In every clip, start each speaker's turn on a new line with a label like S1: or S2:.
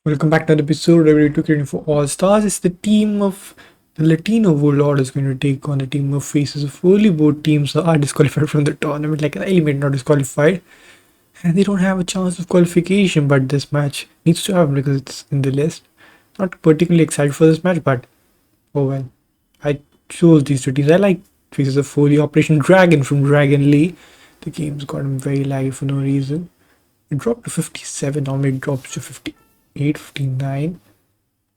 S1: Welcome back to another episode of WWE 2K24 All Stars. It's the team of the Latino Warlord is going to take on the team of Faces of Foley. Both teams are disqualified from the tournament, like eliminated, not disqualified, and they don't have a chance of qualification. But this match needs to happen because it's in the list. Not particularly excited for this match, but oh well. I chose these two teams. I like Faces of Foley, Operation Dragon from Dragon Lee. The game's got him very live for no reason. It dropped to 57, normally it drops to 58, 59.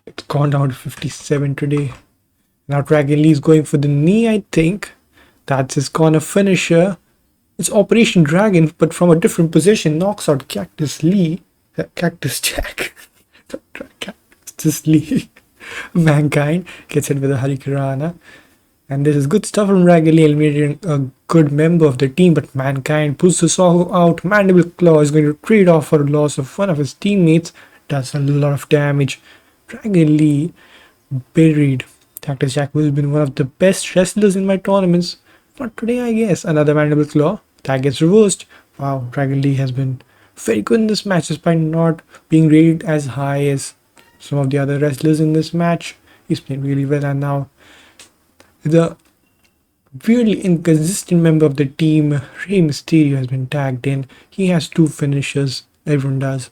S1: It's gone down to 57 today. Now Dragon Lee is going for the knee, I think. That's his corner finisher. It's Operation Dragon, but from a different position. Knocks out Cactus Lee. Cactus Jack. Cactus Lee. Mankind gets hit with a Hurricanrana. And this is good stuff from Dragon Lee eliminating a good member of the team, but Mankind pulls the saw out. Mandible Claw is going to trade off for a loss of one of his teammates. Does a lot of damage. Dragon Lee buried. Cactus Jack will have been one of the best wrestlers in my tournaments. Not today, I guess. Another Mandible Claw. That gets reversed. Wow, Dragon Lee has been very good in this match despite not being rated as high as some of the other wrestlers in this match. He's playing really well, and now the weirdly inconsistent member of the team, Rey Mysterio, has been tagged in. He has two finishers. Everyone does.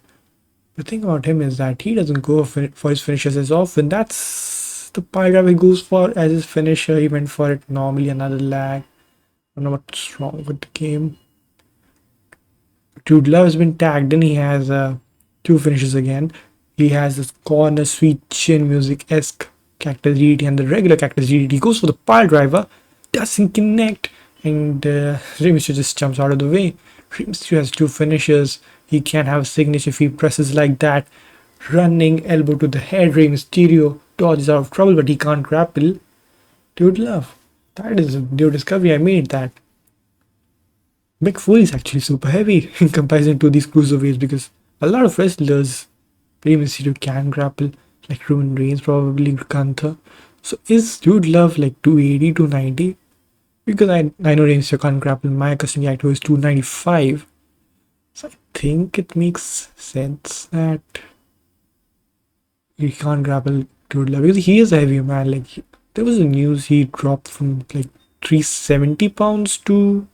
S1: The thing about him is that he doesn't go for his finishers as often. That's the pile driver he goes for as his finisher. He went for it normally. Another lag. I don't know what's wrong with the game. Dude Love has been tagged in. He has two finishes again. He has this corner sweet chin music-esque Cactus DDT and the regular Cactus DDT. He goes for the pile driver. Doesn't connect. And Rey Mysterio just jumps out of the way. Rey Mysterio has two finishers. He can't have a signature if he presses like that. Running elbow to the head. Rey Mysterio dodges out of trouble, but he can't grapple. Dude Love. That is a new discovery I made, that Mick Foley is actually super heavy in comparison to these cruiserweights, because a lot of wrestlers, Rey Mysterio can grapple, like Roman Reigns, probably Gunther. So is Dude Love like 280, 290? Because I know Rey Mysterio can't grapple. My custom actor is 295. So I think it makes sense that he can't grapple Dude Love, because he is a heavy man. Like, there was a news he dropped from like 370 pounds to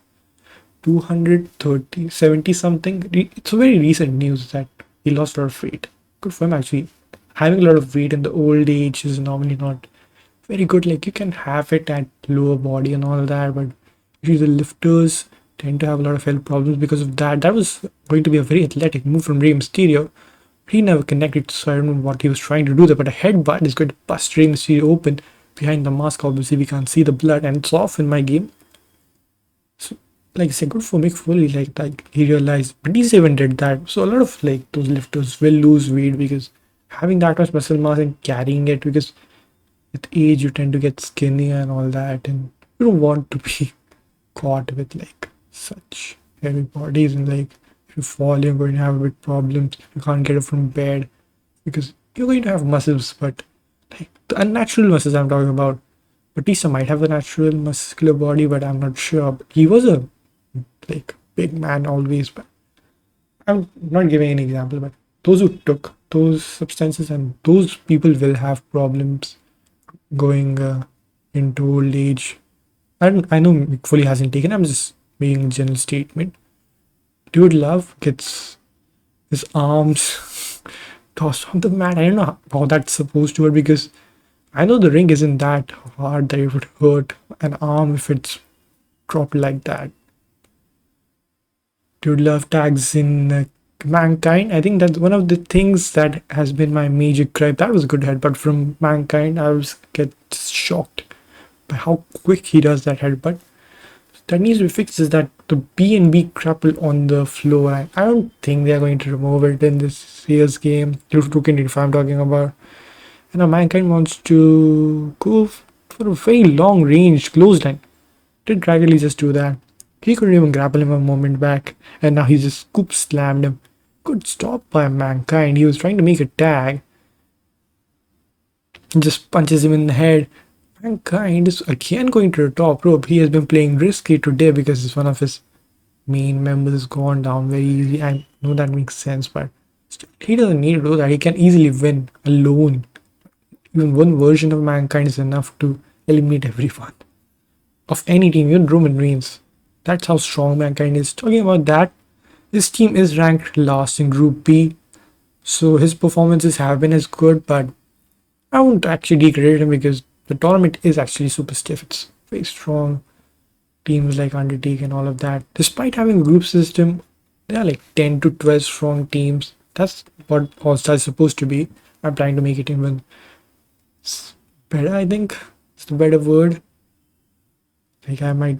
S1: 230, 70 something. It's a very recent news that he lost a lot of weight. Good for him, actually. Having a lot of weight in the old age is normally not very good. Like, you can have it at lower body and all that, but usually the lifters tend to have a lot of health problems because of that. That was going to be a very athletic move from Rey Mysterio. He never connected, so I don't know what he was trying to do there, but a headbutt is going to bust Rey Mysterio open behind the mask. Obviously, we can't see the blood, and it's off in my game. So, like I said, good for Mick Foley. Like he realized, but he even did that. So a lot of like those lifters will lose weight because having that much muscle mass and carrying it, because with age you tend to get skinny and all that, and you don't want to be caught with like such heavy bodies, and like if you fall you're going to have a bit problems. You can't get up from bed because you're going to have muscles, but like the unnatural muscles I'm talking about. Batista might have a natural muscular body, but I'm not sure. But he was a like big man always, but I'm not giving an example, but those who took those substances, and those people will have problems going into old age. I know Mick Foley hasn't taken. I'm just making a general statement. Dude Love gets his arms tossed on the mat. I don't know how that's supposed to work, because I know the ring isn't that hard that it would hurt an arm if it's dropped like that. Dude Love tags in Mankind. I think that's one of the things that has been my major gripe. That was a good headbutt from Mankind. I was get shocked by how quick he does that headbutt. That needs to be fixed, is that the B&B grapple on the floor. I don't think they're going to remove it in this year's game. 2K24 I'm talking about. And now Mankind wants to go for a very long range clothesline. Did Dragon Lee just do that? He couldn't even grapple him a moment back, and now he just scoop slammed him. Good stop by Mankind. He was trying to make a tag. He just punches him in the head. Mankind is again going to the top rope. He has been playing risky today because one of his main members has gone down very easy. I know that makes sense, but He doesn't need to do that. He can easily win alone. Even one version of Mankind is enough to eliminate everyone of any team, even Roman Reigns. That's how strong Mankind is. Talking about that, his team is ranked last in Group B, so his performances have been as good, but I won't actually degrade him because the tournament is actually super stiff. It's very strong. Teams like Undertaker and all of that. Despite having a group system, there are like 10 to 12 strong teams. That's what All Star is supposed to be. I'm trying to make it even better, I think. It's the better word. Like I might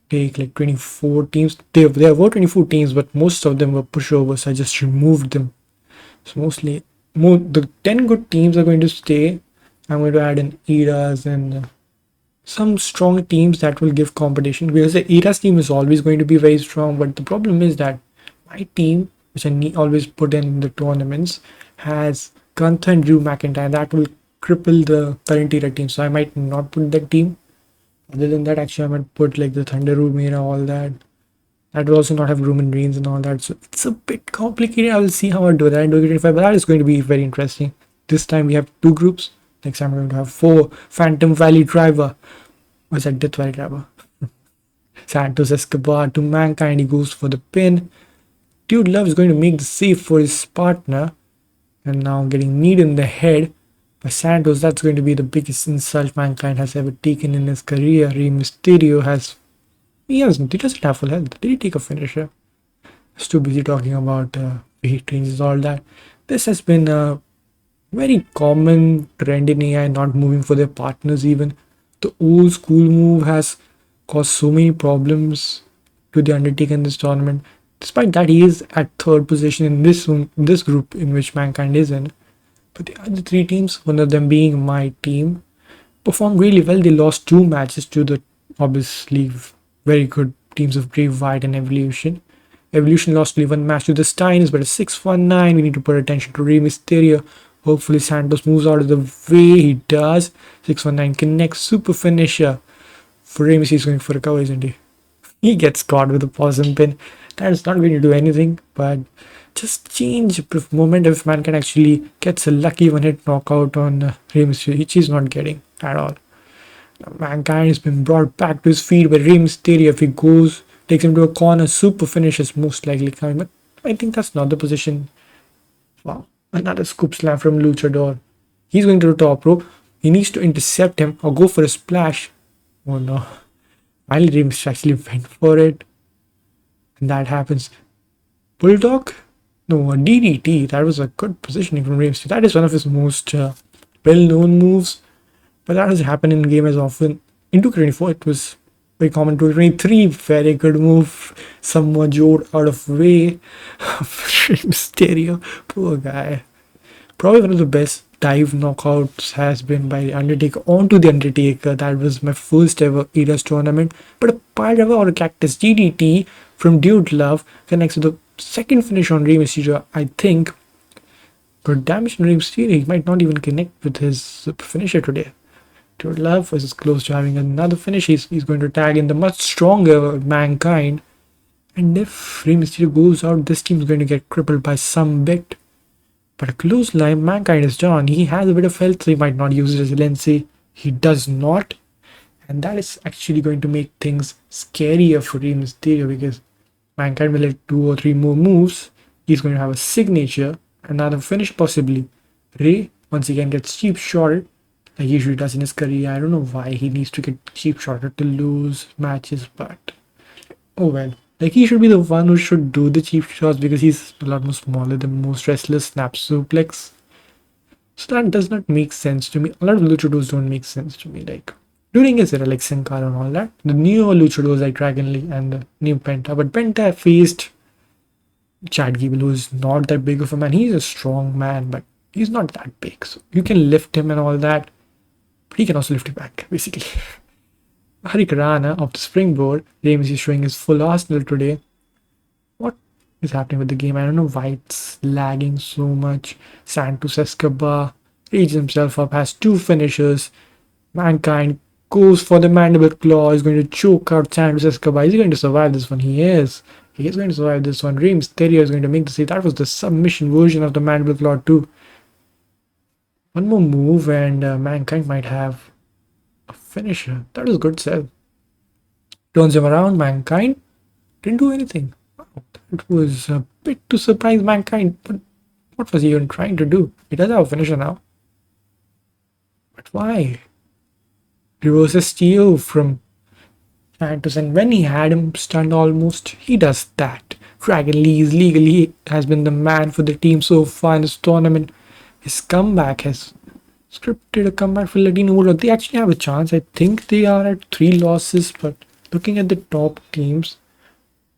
S1: take like 24 teams. There were 24 teams, but most of them were pushovers. So I just removed them. So mostly, the 10 good teams are going to stay. I'm going to add in eras and some strong teams that will give competition, because the eras team is always going to be very strong. But the problem is that my team, which I always put in the tournaments, has Gunther and Drew McIntyre. That will cripple the current era team. So I might not put that team. Other than that, actually, I might put like the Thunder Room era, all that. That will also not have Roman Reigns and all that. So it's a bit complicated. I will see how I do that in 2K25, but that is going to be very interesting. This time we have two groups. Next time we're going to have four. Phantom Valley Driver. What's that? Death Valley Driver. Santos Escobar to Mankind. He goes for the pin. Dude Love is going to make the save for his partner. And now getting kneed in the head by Santos. That's going to be the biggest insult Mankind has ever taken in his career. Rey Mysterio has... He doesn't have full health. Did he take a finisher? He's too busy talking about weight ranges, all that. This has been a very common trend in AI, not moving for their partners even. The old school move has caused so many problems to the Undertaker in this tournament. Despite that, he is at third position in this group in which Mankind is in. But the other three teams, one of them being my team, performed really well. They lost two matches to the obviously very good teams of Brave White and Evolution. Evolution lost only one match to the Steins, but a 619. We need to put attention to Rey Mysterio. Hopefully Santos moves out of the way. He does. 619 connects. Super finisher. For Rey Mysterio, he's going for a cover, isn't he? He gets caught with a possum pin. That is not going to do anything, but just change momentum if Mankind actually gets a lucky one-hit knockout on Rey Mysterio, which he's not getting at all. Mankind has been brought back to his feet by Rey Mysterio. If he goes, takes him to a corner, super finish is most likely coming. But I think that's not the position. Wow. Another scoop slam from Luchador. He's going to the top rope. He needs to intercept him or go for a splash. Oh no. Finally, Rey Mysterio actually went for it. And that happens. Bulldog? No, a DDT. That was a good positioning from Rey Mysterio. That is one of his most well-known moves. But that doesn't happen in game as often. In 2K24, it was very common. 2K23, very good move. Someone Jode out of way. Mysterio, poor guy. Probably one of the best dive knockouts has been by the Undertaker onto the Undertaker. That was my first ever Eras tournament. But a Pyro or a Cactus DDT from Dude Love connects with the second finish on Rey Mysterio, I think. But damage on Rey Mysterio, he might not even connect with his finisher today. Dude Love is close to having another finish. He's going to tag in the much stronger Mankind. And if Rey Mysterio goes out, this team is going to get crippled by some bit. But a close line, Mankind is done. He has a bit of health, so he might not use resiliency. He does not. And that is actually going to make things scarier for Rey Mysterio, because Mankind will let 2 or 3 more moves. He's going to have a signature, another finish possibly. Rey, once again, gets cheap shotted, like he usually does in his career. I don't know why he needs to get cheap shotted to lose matches, but oh well. Like, he should be the one who should do the cheap shots, because he's a lot more smaller than most wrestlers. Snap suplex. So that does not make sense to me. A lot of luchadors don't make sense to me. Like, during his era, like Sin Cara and all that, the newer luchadors like Dragon Lee and the new Penta. But Penta faced Chad Gable, who is not that big of a man. He's a strong man, but he's not that big. So you can lift him and all that. But he can also lift you back, basically. Hurricanrana of the springboard. James is showing his full arsenal today. What is happening with the game? I don't know why it's lagging so much. Santos Escobar rages himself up, has 2 finishers. Mankind goes for the mandible claw. He's going to choke out Santos Escobar. Is he going to survive this one? He is. He is going to survive this one. Rey Mysterio is going to make the save. That was the submission version of the Mandible Claw 2. One more move and Mankind might have a finisher. That was a good sell. Turns him around. Mankind didn't do anything. It was a bit to surprise Mankind, but what was he even trying to do? He does have a finisher now. But why? Reverses Steel from Santos, and when he had him stunned almost, he does that. Dragon Lee is legally has been the man for the team so far in this tournament. His comeback has scripted a comeback for Latino World. They actually have a chance. I think they are at 3 losses, but looking at the top teams,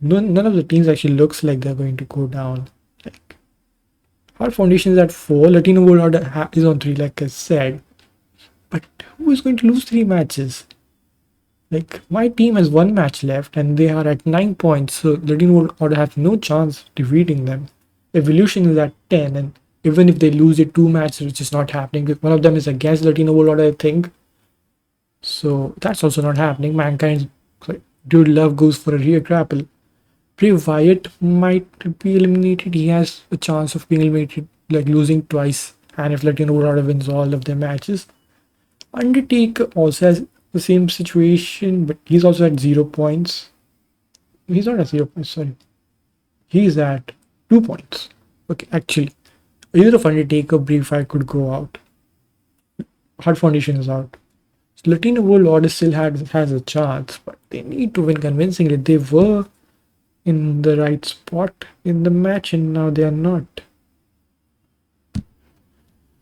S1: none of the teams actually looks like they're going to go down. Like, our foundation is at 4, Latino World Order is on 3, like I said. But who is going to lose 3 matches? Like, my team has 1 match left and they are at 9 points, so Latino World Order has no chance of defeating them. Evolution is at 10, and even if they lose it 2 matches, which is not happening, one of them is against Latino World Order, I think. So that's also not happening. Mankind's Dude Love goes for a rear grapple. Bray Wyatt might be eliminated. He has a chance of being eliminated, like losing twice. And if Latino World Order wins all of their matches. Undertaker also has the same situation, but he's also at 0 points. He's not at 0 points, sorry. He's at 2 points. Okay, actually, either of Undertaker or Bray Wyatt could go out. Hard Foundation is out. So Latino World Order still has a chance, but they need to win convincingly. They were in the right spot in the match and now they are not.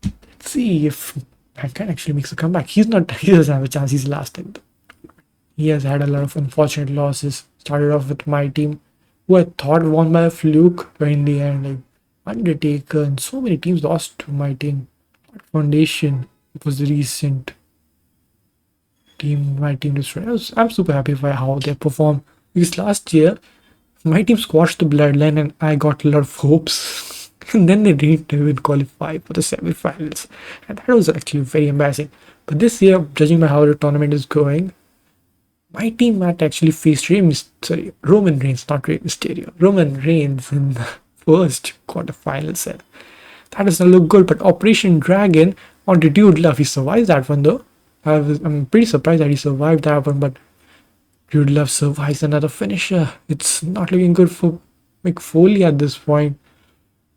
S1: Let's see if Mankind actually makes a comeback. He doesn't have a chance. He's last in. He has had a lot of unfortunate losses. Started off with my team, who I thought won by a fluke, but in the end, like Undertaker and so many teams lost to my team. Foundation was the recent team my team destroyed. I'm super happy by how they performed, because last year my team squashed the Bloodline and I got a lot of hopes. And then they didn't even qualify for the semi-finals, and that was actually very embarrassing. But this year, judging by how the tournament is going, my team might actually face Roman Reigns, not Rey Mysterio. Roman Reigns in the first quarterfinal set. That doesn't look good. But Operation Dragon on the Dude Love, he survived that one though. I'm pretty surprised that he survived that one, but Dude Love survives another finisher. It's not looking good for Mick Foley at this point.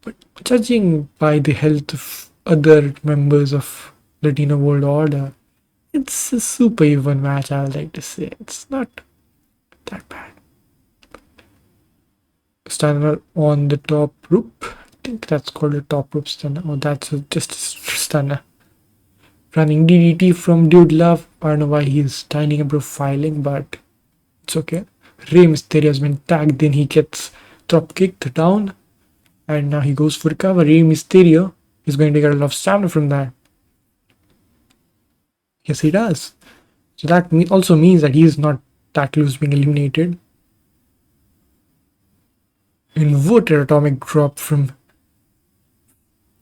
S1: But judging by the health of other members of Latino World Order, it's a super even match, I would like to say. It's not that bad. Stunner on the top rope. I think that's called a top rope stunner. Oh, that's just a stunner. Running DDT from Dude Love. I don't know why he's tiny and profiling, but it's okay. Rey Mysterio has been tagged in. He gets drop kicked down. And now he goes for cover. Rey Mysterio is going to get a lot of stamina from that. Yes, he does. So that also means that he is not that close to being eliminated. Inverted atomic drop from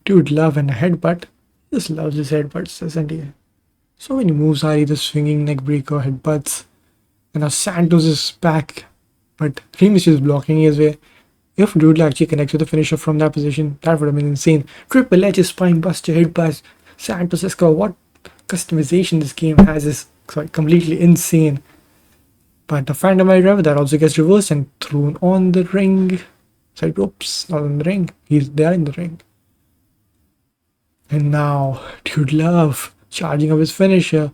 S1: Dude Love and a headbutt. He just loves his headbutts, doesn't he? So many moves are either swinging neck breaker, headbutts. And now Santos is back, but Rey Mysterio is blocking his way. If Dude Love actually connects with the finisher from that position, that would have been insane. Triple H's spine buster, headbutt, Santos Escobar. What customization this game has is completely insane. But the Phantom Driver that also gets reversed and thrown on the ring. Side ropes, not on the ring. They are in the ring. And now Dude Love charging up his finisher,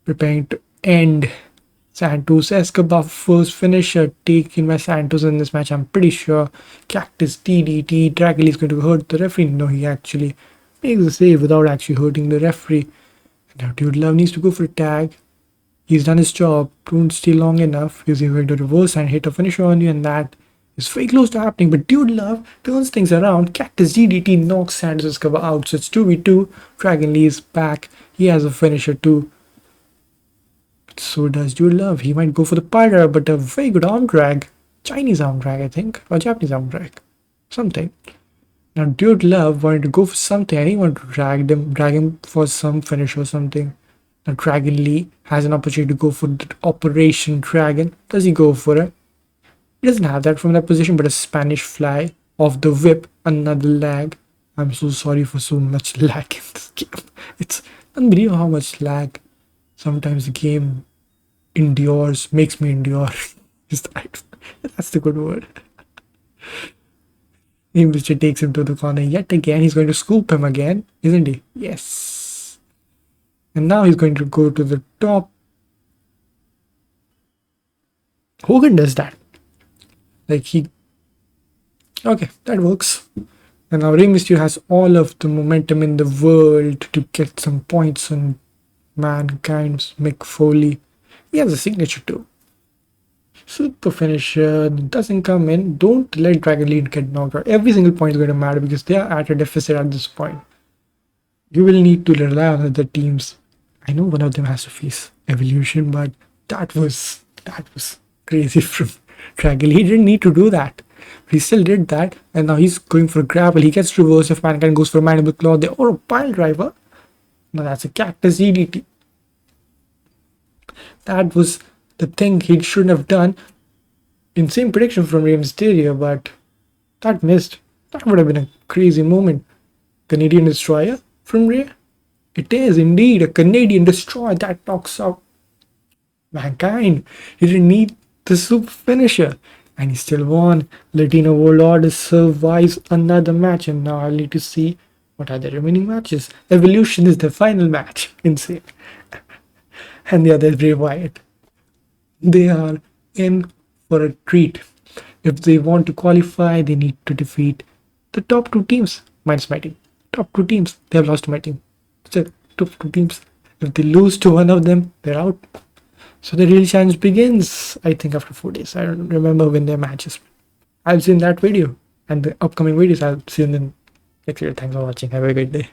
S1: preparing to end Santos Escobar. First finisher taken by Santos in this match, I'm pretty sure. Cactus DDT. Dragon Lee is going to hurt the referee. No, he actually makes the save without actually hurting the referee. And now Dude Love needs to go for a tag. He's done his job. Don't stay long enough. He's going to reverse and hit a finisher on you, and that is very close to happening. But Dude Love turns things around. Cactus DDT knocks Santos Escobar out. So it's 2v2. Dragon Lee is back. He has a finisher too. So does Dude Love. He might go for the pyre, but a very good arm drag. Chinese arm drag, I think. Or Japanese arm drag. Something. Now Dude Love wanted to go for something. I think he wanted to drag him for some finish or something. Now Dragon Lee has an opportunity to go for the Operation Dragon. Does he go for it? He doesn't have that from that position, but a Spanish fly off the whip, another lag. I'm so sorry for so much lag in this game. It's unbelievable how much lag sometimes the game endures, makes me endure. That's the good word. Mr. takes him to the corner yet again. He's going to scoop him again, isn't he? Yes. And now he's going to go to the top. Hogan does that. Like okay, that works. And now Rey Mysterio has all of the momentum in the world to get some points on Mankind's Mick Foley. He has a signature too. Super finisher doesn't come in. Don't let Dragon Lead get knocked out. Every single point is going to matter because they are at a deficit at this point. You will need to rely on other teams. I know one of them has to face Evolution, but that was crazy from Dragon. He didn't need to do that. But he still did that, and now he's going for a grapple. He gets reverse if Mankind goes for a mandible claw there or a pile driver. Now that's a cactus EDT. That was the thing he shouldn't have done. Insane prediction from Rey Mysterio, but that missed. That would have been a crazy moment. Canadian Destroyer from Rey? It is indeed a Canadian Destroyer that knocks out Mankind. He didn't need the super finisher, and he still won. Latino Warlord survives another match, and now I'll need to see what are the remaining matches. Evolution is the final match. Insane. And the other is Bray Wyatt. They are in for a treat. If they want to qualify, they need to defeat the top two teams, minus my team. Top two teams. They have lost to my team. So, top two teams. If they lose to one of them, they're out. So the real challenge begins, I think, after 4 days. I don't remember when their matches. I've seen that video. And the upcoming videos, I'll see you in the next video. Thanks for watching. Have a great day.